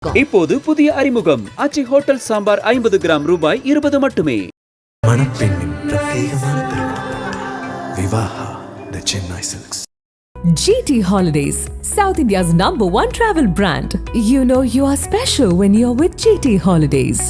இப்போது புதிய அறிமுகம் ஆச்சி ஹோட்டல் சாம்பார் 50 கிராம் ரூபாய் 20 மட்டுமே. மணப்பெண்ணின் பிரத்யேகமான திருமணம் Vivaha the Chennai Silks. GT Holidays, South India's #1 travel brand. You know you are special when you're with GT Holidays.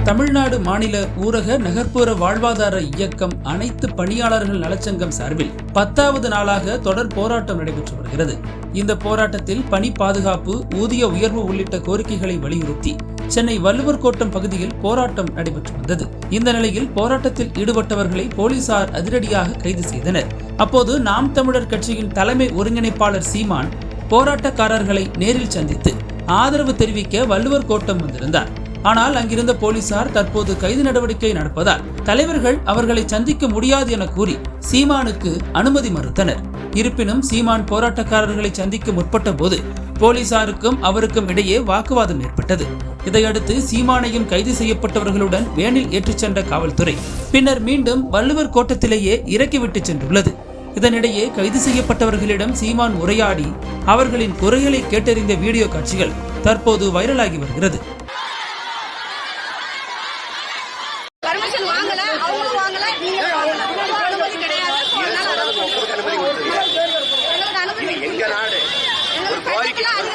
Tamil Nadu மாநில ஊரக நகர்ப்புற வாழ்வாதார இயக்கம் அனைத்து பணியாளர்கள் நலச்சங்கம் சார்பில் 10வது நாளாக தொடர் போராட்டம் நடைபெற்று வருகிறது. இந்த போராட்டத்தில் பணி பாதுகாப்பு, ஊதிய உயர்வு உள்ளிட்ட கோரிக்கைகளை வலியுறுத்தி சென்னை வள்ளுவர் கோட்டம் பகுதியில் போராட்டம் நடைபெற்று வந்தது. இந்த நிலையில் போராட்டத்தில் ஈடுபட்டவர்களை போலீசார் அதிரடியாக கைது செய்தனர். அப்போது நாம் தமிழர் கட்சியின் தலைமை ஒருங்கிணைப்பாளர் சீமான் போராட்டக்காரர்களை நேரில் சந்தித்து ஆதரவு தெரிவிக்க வள்ளுவர் கோட்டம் வந்திருந்தார். ஆனால் அங்கிருந்த போலீசார் தற்போது கைது நடவடிக்கை நடப்பதால் தலைவர்கள் அவர்களை சந்திக்க முடியாது என கூறி சீமானுக்கு அனுமதி மறுத்தனர். இருப்பினும் சீமான் போராட்டக்காரர்களை சந்திக்க முற்பட்ட போது போலீசாருக்கும் அவருக்கும் இடையே வாக்குவாதம் ஏற்பட்டது. இதையடுத்து சீமானையும் கைது செய்யப்பட்டவர்களுடன் வேனில் ஏற்றிச் சென்ற காவல்துறை பின்னர் மீண்டும் வள்ளுவர் கோட்டத்திலேயே இறக்கிவிட்டு சென்றுள்ளது. இதனிடையே கைது செய்யப்பட்டவர்களிடம் சீமான் உரையாடி அவர்களின் குறைகளை கேட்டறிந்த வீடியோ காட்சிகள் தற்போது வைரலாகி வருகிறது.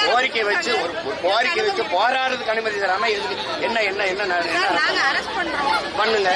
கோரிக்கை வச்சு போராடுறதுக்கு அனுமதி தராம என்ன என்ன என்ன பண்ணுங்க.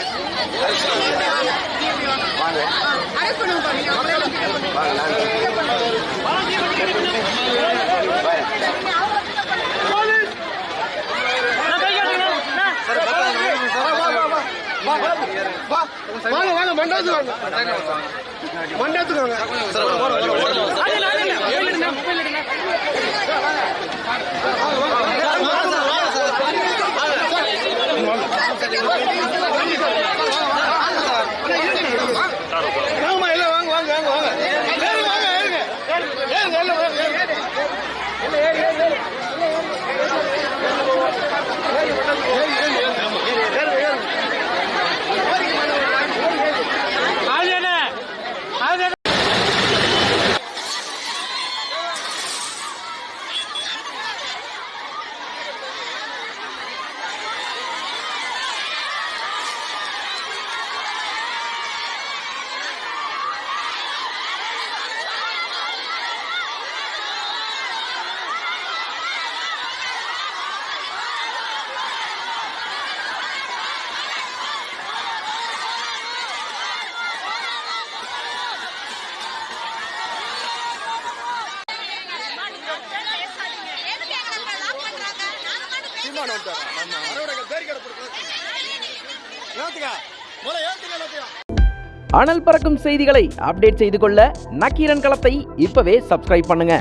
அனல் பறக்கும் செய்திகளை அப்டேட் செய்து கொள்ள நக்கீரன் களத்தை இப்பவே சப்ஸ்கிரைப் பண்ணுங்க.